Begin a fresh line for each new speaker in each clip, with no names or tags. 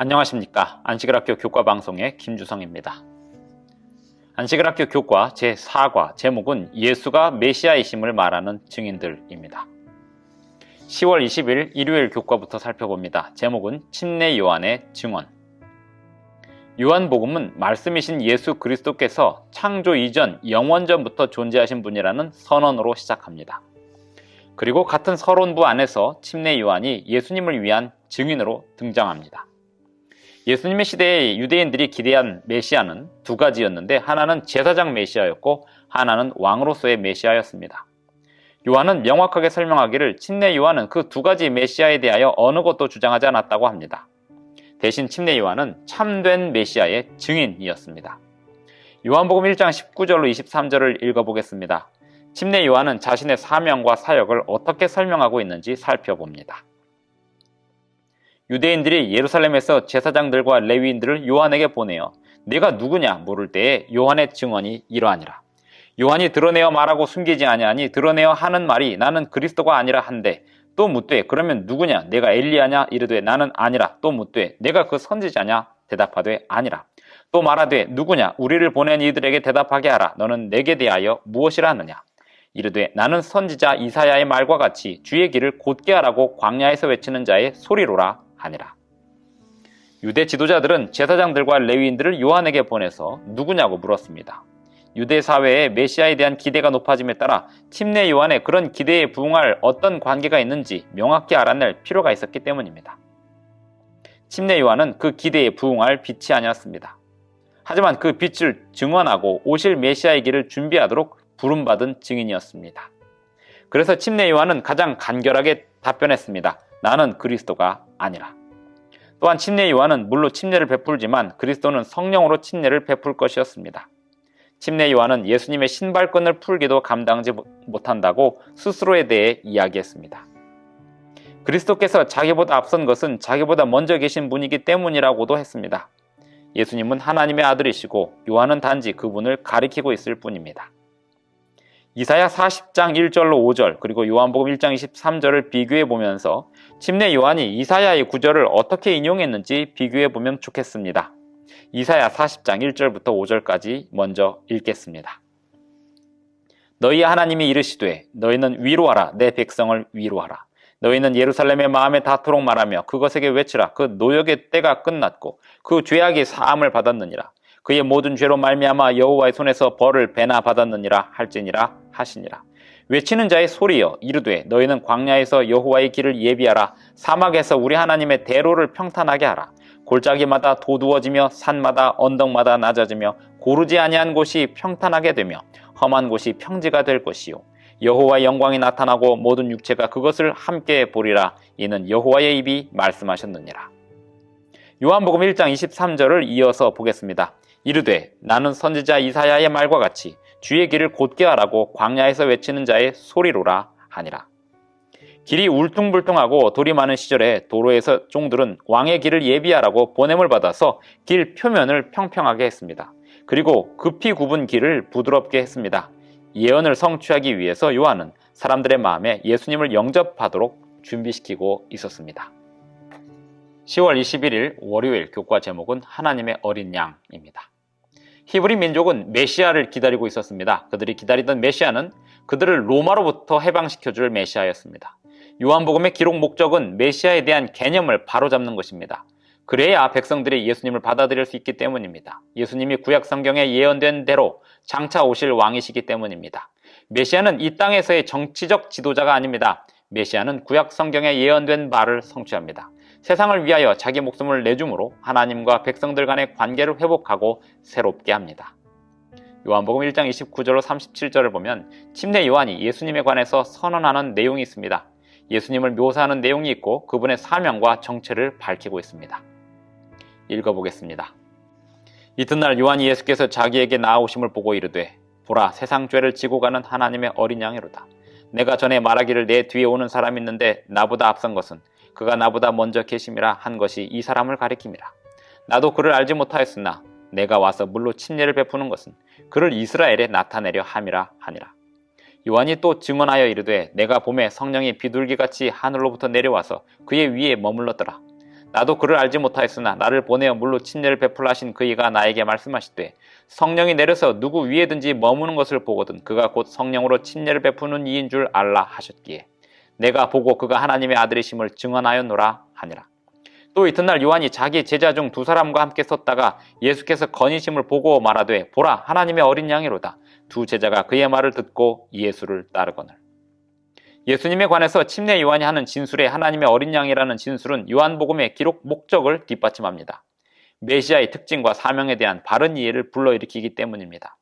안녕하십니까. 안식일학교 교과방송의 김주성입니다. 안식일학교 교과 제4과 제목은 예수가 메시아이심을 말하는 증인들입니다. 10월 20일 일요일 교과부터 살펴봅니다. 제목은 침례 요한의 증언. 요한복음은 말씀이신 예수 그리스도께서 창조 이전 영원전부터 존재하신 분이라는 선언으로 시작합니다. 그리고 같은 서론부 안에서 침례 요한이 예수님을 위한 증인으로 등장합니다. 예수님의 시대에 유대인들이 기대한 메시아는 두 가지였는데 하나는 제사장 메시아였고 하나는 왕으로서의 메시아였습니다. 요한은 명확하게 설명하기를 침례 요한은 그 두 가지 메시아에 대하여 어느 것도 주장하지 않았다고 합니다. 대신 침례 요한은 참된 메시아의 증인이었습니다. 요한복음 1장 19절로 23절을 읽어보겠습니다. 침례 요한은 자신의 사명과 사역을 어떻게 설명하고 있는지 살펴봅니다. 유대인들이 예루살렘에서 제사장들과 레위인들을 요한에게 보내어 네가 누구냐 물을 때에 요한의 증언이 이러하니라. 요한이 드러내어 말하고 숨기지 아니하니 드러내어 하는 말이 나는 그리스도가 아니라 한데 또 묻되 그러면 누구냐 내가 엘리야냐 이르되 나는 아니라 또 묻되 내가 그 선지자냐 대답하되 아니라 또 말하되 누구냐 우리를 보낸 이들에게 대답하게 하라 너는 내게 대하여 무엇이라 하느냐 이르되 나는 선지자 이사야의 말과 같이 주의 길을 곧게 하라고 광야에서 외치는 자의 소리로라 하니라. 유대 지도자들은 제사장들과 레위인들을 요한에게 보내서 누구냐고 물었습니다. 유대 사회에 메시아에 대한 기대가 높아짐에 따라 침례 요한의 그런 기대에 부응할 어떤 관계가 있는지 명확히 알아낼 필요가 있었기 때문입니다. 침례 요한은 그 기대에 부응할 빛이 아니었습니다. 하지만 그 빛을 증언하고 오실 메시아의 길을 준비하도록 부름받은 증인이었습니다. 그래서 침례 요한은 가장 간결하게 답변했습니다. 나는 그리스도가 아니라. 또한 침례 요한은 물로 침례를 베풀지만 그리스도는 성령으로 침례를 베풀 것이었습니다. 침례 요한은 예수님의 신발끈을 풀기도 감당하지 못한다고 스스로에 대해 이야기했습니다. 그리스도께서 자기보다 앞선 것은 자기보다 먼저 계신 분이기 때문이라고도 했습니다. 예수님은 하나님의 아들이시고 요한은 단지 그분을 가리키고 있을 뿐입니다. 이사야 40장 1절로 5절 그리고 요한복음 1장 23절을 비교해 보면서 침례 요한이 이사야의 구절을 어떻게 인용했는지 비교해 보면 좋겠습니다. 이사야 40장 1절부터 5절까지 먼저 읽겠습니다. 너희 하나님이 이르시되 너희는 위로하라 내 백성을 위로하라. 너희는 예루살렘의 마음에 닿도록 말하며 그것에게 외치라. 그 노역의 때가 끝났고 그 죄악이 사함을 받았느니라. 그의 모든 죄로 말미암아 여호와의 손에서 벌을 배나 받았느니라 할지니라 하시니라. 외치는 자의 소리여 이르되 너희는 광야에서 여호와의 길을 예비하라. 사막에서 우리 하나님의 대로를 평탄하게 하라. 골짜기마다 도두어지며 산마다 언덕마다 낮아지며 고르지 아니한 곳이 평탄하게 되며 험한 곳이 평지가 될 것이요 여호와의 영광이 나타나고 모든 육체가 그것을 함께 보리라. 이는 여호와의 입이 말씀하셨느니라. 요한복음 1장 23절을 이어서 보겠습니다. 이르되 나는 선지자 이사야의 말과 같이 주의 길을 곧게 하라고 광야에서 외치는 자의 소리로라 하니라. 길이 울퉁불퉁하고 돌이 많은 시절에 도로에서 종들은 왕의 길을 예비하라고 보냄을 받아서 길 표면을 평평하게 했습니다. 그리고 급히 굽은 길을 부드럽게 했습니다. 예언을 성취하기 위해서 요한은 사람들의 마음에 예수님을 영접하도록 준비시키고 있었습니다. 10월 21일 월요일 교과 제목은 하나님의 어린 양입니다. 히브리 민족은 메시아를 기다리고 있었습니다. 그들이 기다리던 메시아는 그들을 로마로부터 해방시켜줄 메시아였습니다. 요한복음의 기록 목적은 메시아에 대한 개념을 바로잡는 것입니다. 그래야 백성들이 예수님을 받아들일 수 있기 때문입니다. 예수님이 구약 성경에 예언된 대로 장차 오실 왕이시기 때문입니다. 메시아는 이 땅에서의 정치적 지도자가 아닙니다. 메시아는 구약 성경에 예언된 바를 성취합니다. 세상을 위하여 자기 목숨을 내줌으로 하나님과 백성들 간의 관계를 회복하고 새롭게 합니다. 요한복음 1장 29절로 37절을 보면 침례 요한이 예수님에 관해서 선언하는 내용이 있습니다. 예수님을 묘사하는 내용이 있고 그분의 사명과 정체를 밝히고 있습니다. 읽어보겠습니다. 이튿날 요한이 예수께서 자기에게 나아오심을 보고 이르되 보라 세상 죄를 지고 가는 하나님의 어린 양이로다. 내가 전에 말하기를 내 뒤에 오는 사람이 있는데 나보다 앞선 것은 그가 나보다 먼저 계심이라 한 것이 이 사람을 가리킴이라. 나도 그를 알지 못하였으나 내가 와서 물로 침례를 베푸는 것은 그를 이스라엘에 나타내려 함이라 하니라. 요한이 또 증언하여 이르되 내가 봄에 성령이 비둘기같이 하늘로부터 내려와서 그의 위에 머물렀더라. 나도 그를 알지 못하였으나 나를 보내어 물로 침례를 베풀라 하신 그이가 나에게 말씀하시되 성령이 내려서 누구 위에든지 머무는 것을 보거든 그가 곧 성령으로 침례를 베푸는 이인 줄 알라 하셨기에 내가 보고 그가 하나님의 아들이심을 증언하였노라 하니라. 또 이튿날 요한이 자기 제자 중 두 사람과 함께 섰다가 예수께서 거니심을 보고 말하되 보라 하나님의 어린 양이로다. 두 제자가 그의 말을 듣고 예수를 따르거늘. 예수님에 관해서 침례 요한이 하는 진술에 하나님의 어린 양이라는 진술은 요한복음의 기록 목적을 뒷받침합니다. 메시아의 특징과 사명에 대한 바른 이해를 불러일으키기 때문입니다.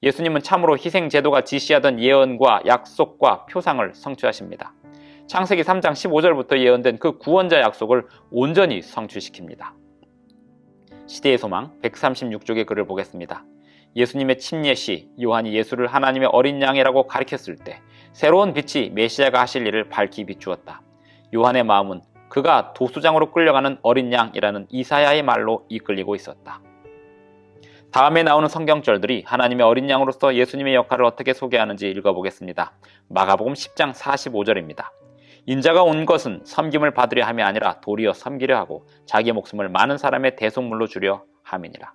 예수님은 참으로 희생제도가 지시하던 예언과 약속과 표상을 성취하십니다. 창세기 3장 15절부터 예언된 그 구원자 약속을 온전히 성취시킵니다. 시대의 소망 136쪽의 글을 보겠습니다. 예수님의 침례 시 요한이 예수를 하나님의 어린 양이라고 가리켰을 때 새로운 빛이 메시아가 하실 일을 밝히 비추었다. 요한의 마음은 그가 도수장으로 끌려가는 어린 양이라는 이사야의 말로 이끌리고 있었다. 다음에 나오는 성경절들이 하나님의 어린 양으로서 예수님의 역할을 어떻게 소개하는지 읽어보겠습니다. 마가복음 10장 45절입니다. 인자가 온 것은 섬김을 받으려 함이 아니라 도리어 섬기려 하고 자기 목숨을 많은 사람의 대속물로 주려 함이니라.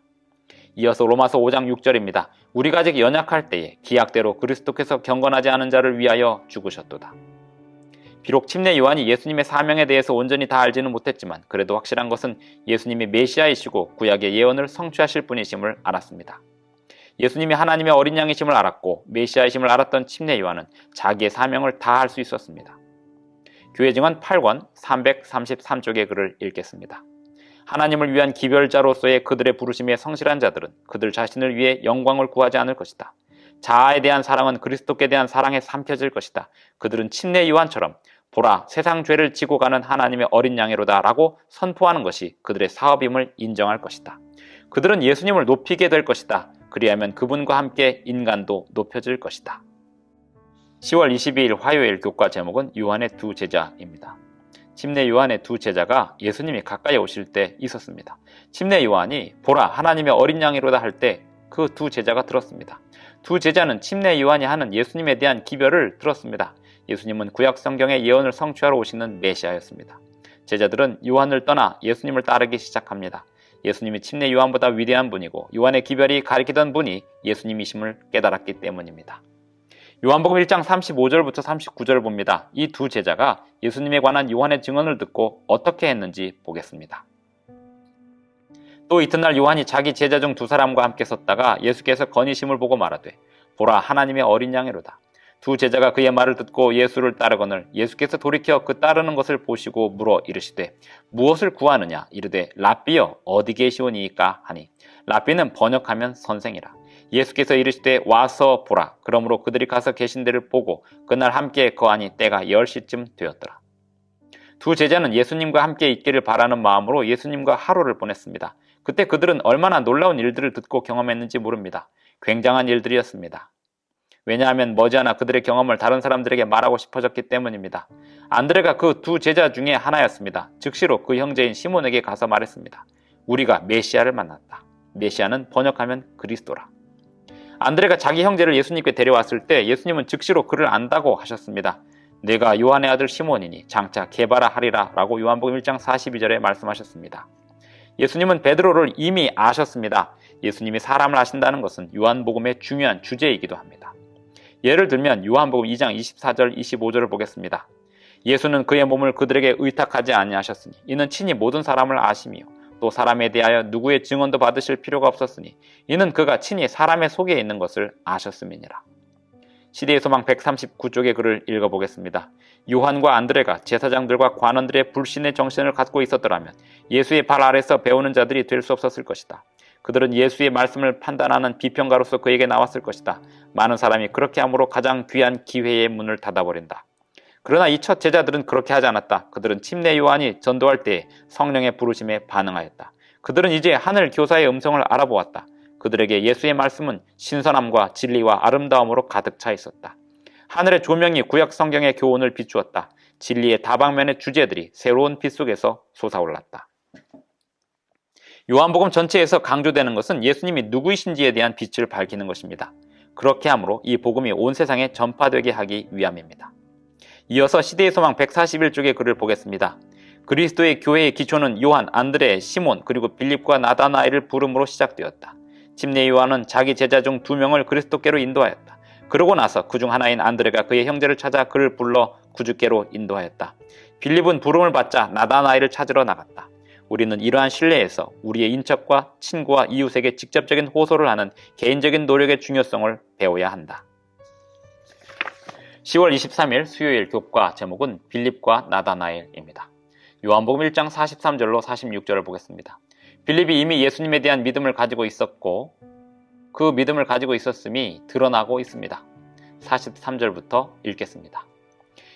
이어서 로마서 5장 6절입니다. 우리가 아직 연약할 때에 기약대로 그리스도께서 경건하지 않은 자를 위하여 죽으셨도다. 비록 침례 요한이 예수님의 사명에 대해서 온전히 다 알지는 못했지만 그래도 확실한 것은 예수님이 메시아이시고 구약의 예언을 성취하실 분이심을 알았습니다. 예수님이 하나님의 어린 양이심을 알았고 메시아이심을 알았던 침례 요한은 자기의 사명을 다 할 수 있었습니다. 교회 증언 8권 333쪽의 글을 읽겠습니다. 하나님을 위한 기별자로서의 그들의 부르심에 성실한 자들은 그들 자신을 위해 영광을 구하지 않을 것이다. 자아에 대한 사랑은 그리스도께 대한 사랑에 삼켜질 것이다. 그들은 침례 요한처럼 보라 세상 죄를 지고 가는 하나님의 어린 양이로다 라고 선포하는 것이 그들의 사업임을 인정할 것이다. 그들은 예수님을 높이게 될 것이다. 그리하면 그분과 함께 인간도 높여질 것이다. 10월 22일 화요일 교과 제목은 요한의 두 제자입니다. 침례 요한의 두 제자가 예수님이 가까이 오실 때 있었습니다. 침례 요한이 보라 하나님의 어린 양이로다 할 때 그 두 제자가 들었습니다. 두 제자는 침례 요한이 하는 예수님에 대한 기별을 들었습니다. 예수님은 구약 성경의 예언을 성취하러 오시는 메시아였습니다. 제자들은 요한을 떠나 예수님을 따르기 시작합니다. 예수님이 침례 요한보다 위대한 분이고 요한의 기별이 가리키던 분이 예수님이심을 깨달았기 때문입니다. 요한복음 1장 35절부터 39절을 봅니다. 이 두 제자가 예수님에 관한 요한의 증언을 듣고 어떻게 했는지 보겠습니다. 또 이튿날 요한이 자기 제자 중 두 사람과 함께 섰다가 예수께서 거니심을 보고 말하되 보라 하나님의 어린 양이로다. 두 제자가 그의 말을 듣고 예수를 따르거늘 예수께서 돌이켜 그 따르는 것을 보시고 물어 이르시되 무엇을 구하느냐 이르되 랍비여 어디 계시오니이까 하니 랍비는 번역하면 선생이라. 예수께서 이르시되 와서 보라. 그러므로 그들이 가서 계신 데를 보고 그날 함께 거하니 때가 10시쯤 되었더라. 두 제자는 예수님과 함께 있기를 바라는 마음으로 예수님과 하루를 보냈습니다. 그때 그들은 얼마나 놀라운 일들을 듣고 경험했는지 모릅니다. 굉장한 일들이었습니다. 왜냐하면 머지않아 그들의 경험을 다른 사람들에게 말하고 싶어졌기 때문입니다. 안드레가 그 두 제자 중에 하나였습니다. 즉시로 그 형제인 시몬에게 가서 말했습니다. 우리가 메시아를 만났다. 메시아는 번역하면 그리스도라. 안드레가 자기 형제를 예수님께 데려왔을 때 예수님은 즉시로 그를 안다고 하셨습니다. 내가 요한의 아들 시몬이니 장차 게바라 하리라 라고 요한복음 1장 42절에 말씀하셨습니다. 예수님은 베드로를 이미 아셨습니다. 예수님이 사람을 아신다는 것은 요한복음의 중요한 주제이기도 합니다. 예를 들면 요한복음 2장 24절 25절을 보겠습니다. 예수는 그의 몸을 그들에게 의탁하지 아니하셨으니 이는 친히 모든 사람을 아심이요 또 사람에 대하여 누구의 증언도 받으실 필요가 없었으니 이는 그가 친히 사람의 속에 있는 것을 아셨음이니라. 시대의 소망 139쪽의 글을 읽어보겠습니다. 요한과 안드레가 제사장들과 관원들의 불신의 정신을 갖고 있었더라면 예수의 발 아래서 배우는 자들이 될 수 없었을 것이다. 그들은 예수의 말씀을 판단하는 비평가로서 그에게 나왔을 것이다. 많은 사람이 그렇게 함으로 가장 귀한 기회의 문을 닫아버린다. 그러나 이 첫 제자들은 그렇게 하지 않았다. 그들은 침례 요한이 전도할 때 성령의 부르심에 반응하였다. 그들은 이제 하늘 교사의 음성을 알아보았다. 그들에게 예수의 말씀은 신선함과 진리와 아름다움으로 가득 차 있었다. 하늘의 조명이 구약 성경의 교훈을 비추었다. 진리의 다방면의 주제들이 새로운 빛 속에서 솟아올랐다. 요한복음 전체에서 강조되는 것은 예수님이 누구이신지에 대한 빛을 밝히는 것입니다. 그렇게 함으로 이 복음이 온 세상에 전파되게 하기 위함입니다. 이어서 시대의 소망 141쪽의 글을 보겠습니다. 그리스도의 교회의 기초는 요한, 안드레, 시몬 그리고 빌립과 나다나엘을 부름으로 시작되었다. 침례 요한은 자기 제자 중 2명을 그리스도께로 인도하였다. 그러고 나서 그중 하나인 안드레가 그의 형제를 찾아 그를 불러 구주께로 인도하였다. 빌립은 부름을 받자 나다나엘을 찾으러 나갔다. 우리는 이러한 신뢰에서 우리의 인척과 친구와 이웃에게 직접적인 호소를 하는 개인적인 노력의 중요성을 배워야 한다. 10월 23일 수요일 교과 제목은 빌립과 나다나엘입니다. 요한복음 1장 43절로 46절을 보겠습니다. 빌립이 이미 예수님에 대한 믿음을 가지고 있었고 그 믿음을 가지고 있었음이 드러나고 있습니다. 43절부터 읽겠습니다.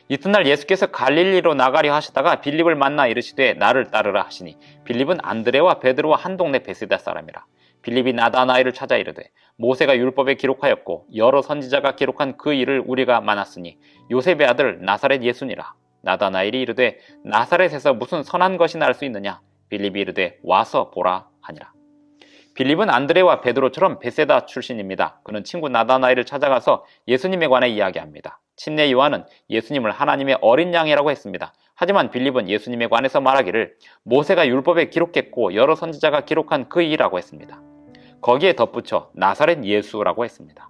이튿날 예수께서 갈릴리로 나가려 하시다가 빌립을 만나 이르시되 나를 따르라 하시니 빌립은 안드레와 베드로와 한 동네 베세다 사람이라. 빌립이 나다나엘을 찾아 이르되 모세가 율법에 기록하였고 여러 선지자가 기록한 그 일을 우리가 만났으니 요셉의 아들 나사렛 예수니라. 나다나엘이 이르되 나사렛에서 무슨 선한 것이 날 수 있느냐. 빌립이 이르되 와서 보라 하니라. 빌립은 안드레와 베드로처럼 베세다 출신입니다. 그는 친구 나다나엘을 찾아가서 예수님에 관해 이야기합니다. 침례 요한은 예수님을 하나님의 어린 양이라고 했습니다. 하지만 빌립은 예수님에 관해서 말하기를 모세가 율법에 기록했고 여러 선지자가 기록한 그 일이라고 했습니다. 거기에 덧붙여 나사렛 예수라고 했습니다.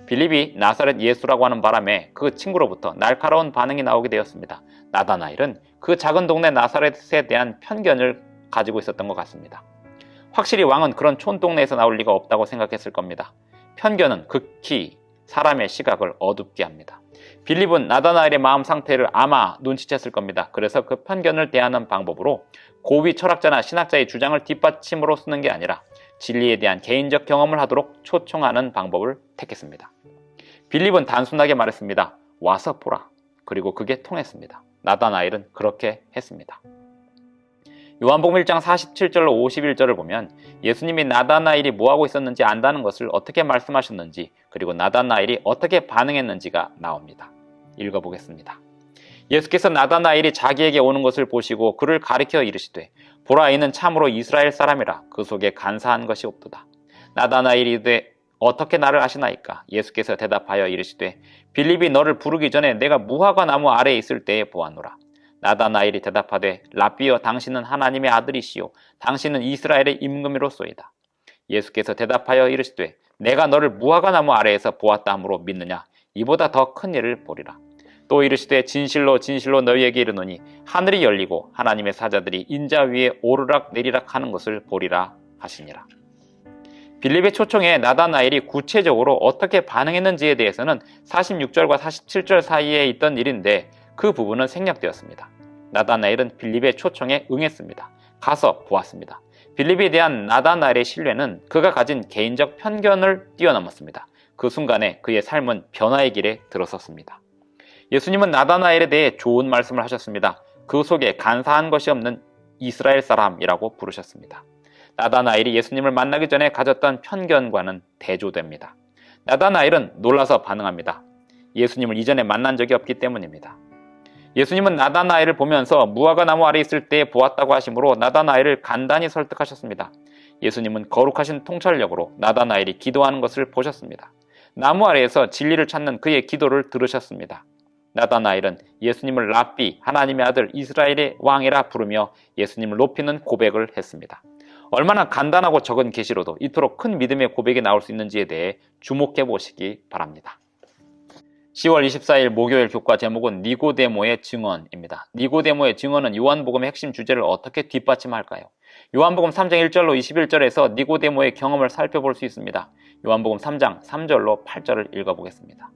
빌립이 나사렛 예수라고 하는 바람에 그 친구로부터 날카로운 반응이 나오게 되었습니다. 나다나엘은 그 작은 동네 나사렛에 대한 편견을 가지고 있었던 것 같습니다. 확실히 왕은 그런 촌동네에서 나올 리가 없다고 생각했을 겁니다. 편견은 극히 사람의 시각을 어둡게 합니다. 빌립은 나다나엘의 마음 상태를 아마 눈치챘을 겁니다. 그래서 그 편견을 대하는 방법으로 고위 철학자나 신학자의 주장을 뒷받침으로 쓰는 게 아니라 진리에 대한 개인적 경험을 하도록 초청하는 방법을 택했습니다. 빌립은 단순하게 말했습니다. 와서 보라. 그리고 그게 통했습니다. 나다나엘은 그렇게 했습니다. 요한복음 1장 47절로 51절을 보면 예수님이 나다나엘이 뭐하고 있었는지 안다는 것을 어떻게 말씀하셨는지 그리고 나다나엘이 어떻게 반응했는지가 나옵니다. 읽어보겠습니다. 예수께서 나다나엘이 자기에게 오는 것을 보시고 그를 가리켜 이르시되 보라 이는 참으로 이스라엘 사람이라 그 속에 간사한 것이 없도다. 나다나엘이 이르되 어떻게 나를 아시나이까? 예수께서 대답하여 이르시되 빌립이 너를 부르기 전에 내가 무화과 나무 아래에 있을 때에 보았노라. 나다나엘이 대답하되 라삐여 당신은 하나님의 아들이시요 당신은 이스라엘의 임금이로소이다. 예수께서 대답하여 이르시되 내가 너를 무화과 나무 아래에서 보았다 함으로 믿느냐? 이보다 더 큰 일을 보리라. 또 이르시되 진실로 진실로 너희에게 이르노니 하늘이 열리고 하나님의 사자들이 인자 위에 오르락 내리락 하는 것을 보리라 하시니라. 빌립의 초청에 나다나엘이 구체적으로 어떻게 반응했는지에 대해서는 46절과 47절 사이에 있던 일인데 그 부분은 생략되었습니다. 나다나엘은 빌립의 초청에 응했습니다. 가서 보았습니다. 빌립에 대한 나다나엘의 신뢰는 그가 가진 개인적 편견을 뛰어넘었습니다. 그 순간에 그의 삶은 변화의 길에 들어섰습니다. 예수님은 나다나엘에 대해 좋은 말씀을 하셨습니다. 그 속에 간사한 것이 없는 이스라엘 사람이라고 부르셨습니다. 나다나엘이 예수님을 만나기 전에 가졌던 편견과는 대조됩니다. 나다나엘은 놀라서 반응합니다. 예수님을 이전에 만난 적이 없기 때문입니다. 예수님은 나다나엘을 보면서 무화과 나무 아래 있을 때 보았다고 하시므로 나다나엘을 간단히 설득하셨습니다. 예수님은 거룩하신 통찰력으로 나다나엘이 기도하는 것을 보셨습니다. 나무 아래에서 진리를 찾는 그의 기도를 들으셨습니다. 나다나엘은 예수님을 랍비, 하나님의 아들, 이스라엘의 왕이라 부르며 예수님을 높이는 고백을 했습니다. 얼마나 간단하고 적은 계시로도 이토록 큰 믿음의 고백이 나올 수 있는지에 대해 주목해 보시기 바랍니다. 10월 24일 목요일 교과 제목은 니고데모의 증언입니다. 니고데모의 증언은 요한복음의 핵심 주제를 어떻게 뒷받침할까요? 요한복음 3장 1절로 21절에서 니고데모의 경험을 살펴볼 수 있습니다. 요한복음 3장 3절로 8절을 읽어보겠습니다.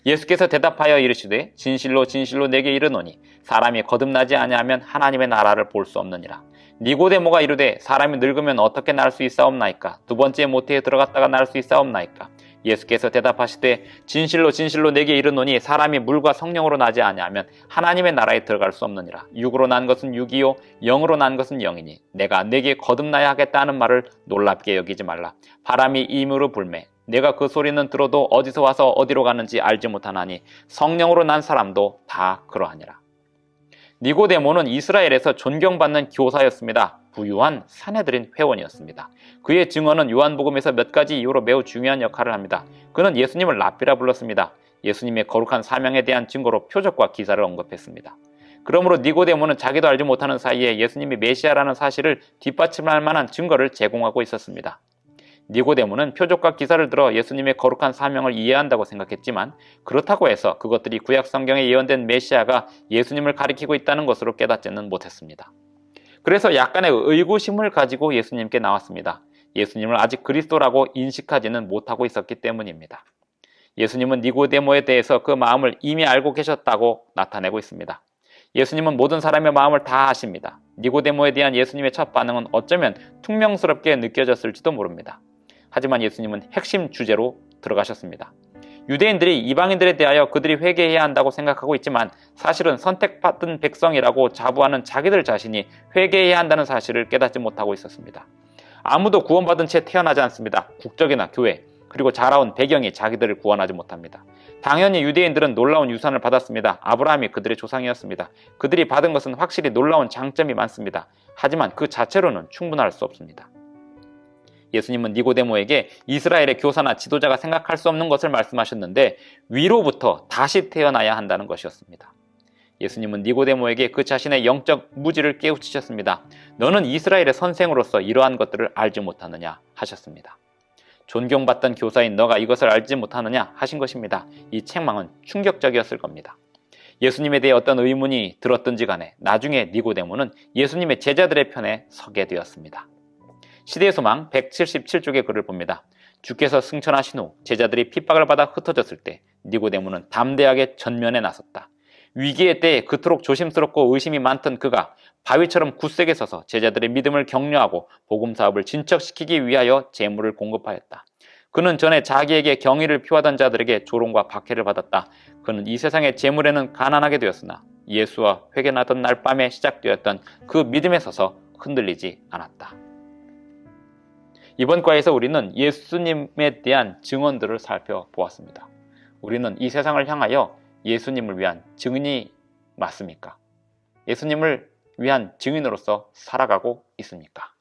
예수께서 대답하여 이르시되 진실로 진실로 내게 이르노니 사람이 거듭나지 아니하면 하나님의 나라를 볼 수 없느니라. 니고데모가 이르되 사람이 늙으면 어떻게 날 수 있사옵나이까? 두 번째 모태에 들어갔다가 날 수 있사옵나이까? 예수께서 대답하시되 진실로 진실로 내게 이르노니 사람이 물과 성령으로 나지 아니하면 하나님의 나라에 들어갈 수 없느니라. 육으로 난 것은 육이요 영으로 난 것은 영이니 내가 내게 거듭나야 하겠다 하는 말을 놀랍게 여기지 말라. 바람이 임으로 불매 내가 그 소리는 들어도 어디서 와서 어디로 가는지 알지 못하나니 성령으로 난 사람도 다 그러하니라. 니고데모는 이스라엘에서 존경받는 교사였습니다. 부유한 사내들인 회원이었습니다. 그의 증언은 요한복음에서 몇 가지 이유로 매우 중요한 역할을 합니다. 그는 예수님을 랍비라 불렀습니다. 예수님의 거룩한 사명에 대한 증거로 표적과 기사를 언급했습니다. 그러므로 니고데모는 자기도 알지 못하는 사이에 예수님이 메시아라는 사실을 뒷받침할 만한 증거를 제공하고 있었습니다. 니고데모는 표적과 기사를 들어 예수님의 거룩한 사명을 이해한다고 생각했지만 그렇다고 해서 그것들이 구약 성경에 예언된 메시아가 예수님을 가리키고 있다는 것으로 깨닫지는 못했습니다. 그래서 약간의 의구심을 가지고 예수님께 나왔습니다. 예수님을 아직 그리스도라고 인식하지는 못하고 있었기 때문입니다. 예수님은 니고데모에 대해서 그 마음을 이미 알고 계셨다고 나타내고 있습니다. 예수님은 모든 사람의 마음을 다 아십니다. 니고데모에 대한 예수님의 첫 반응은 어쩌면 퉁명스럽게 느껴졌을지도 모릅니다. 하지만 예수님은 핵심 주제로 들어가셨습니다. 유대인들이 이방인들에 대하여 그들이 회개해야 한다고 생각하고 있지만 사실은 선택받은 백성이라고 자부하는 자기들 자신이 회개해야 한다는 사실을 깨닫지 못하고 있었습니다. 아무도 구원받은 채 태어나지 않습니다. 국적이나 교회, 그리고 자라온 배경이 자기들을 구원하지 못합니다. 당연히 유대인들은 놀라운 유산을 받았습니다. 아브라함이 그들의 조상이었습니다. 그들이 받은 것은 확실히 놀라운 장점이 많습니다. 하지만 그 자체로는 충분할 수 없습니다. 예수님은 니고데모에게 이스라엘의 교사나 지도자가 생각할 수 없는 것을 말씀하셨는데 위로부터 다시 태어나야 한다는 것이었습니다. 예수님은 니고데모에게 그 자신의 영적 무지를 깨우치셨습니다. 너는 이스라엘의 선생으로서 이러한 것들을 알지 못하느냐 하셨습니다. 존경받던 교사인 너가 이것을 알지 못하느냐 하신 것입니다. 이 책망은 충격적이었을 겁니다. 예수님에 대해 어떤 의문이 들었든지 간에 나중에 니고데모는 예수님의 제자들의 편에 서게 되었습니다. 시대의 소망 177쪽의 글을 봅니다. 주께서 승천하신 후 제자들이 핍박을 받아 흩어졌을 때 니고데모는 담대하게 전면에 나섰다. 위기의 때에 그토록 조심스럽고 의심이 많던 그가 바위처럼 굳세게 서서 제자들의 믿음을 격려하고 복음 사업을 진척시키기 위하여 재물을 공급하였다. 그는 전에 자기에게 경의를 표하던 자들에게 조롱과 박해를 받았다. 그는 이 세상의 재물에는 가난하게 되었으나 예수와 회개나던 날 밤에 시작되었던 그 믿음에 서서 흔들리지 않았다. 이번 과에서 우리는 예수님에 대한 증언들을 살펴보았습니다. 우리는 이 세상을 향하여 예수님을 위한 증인이 맞습니까? 예수님을 위한 증인으로서 살아가고 있습니까?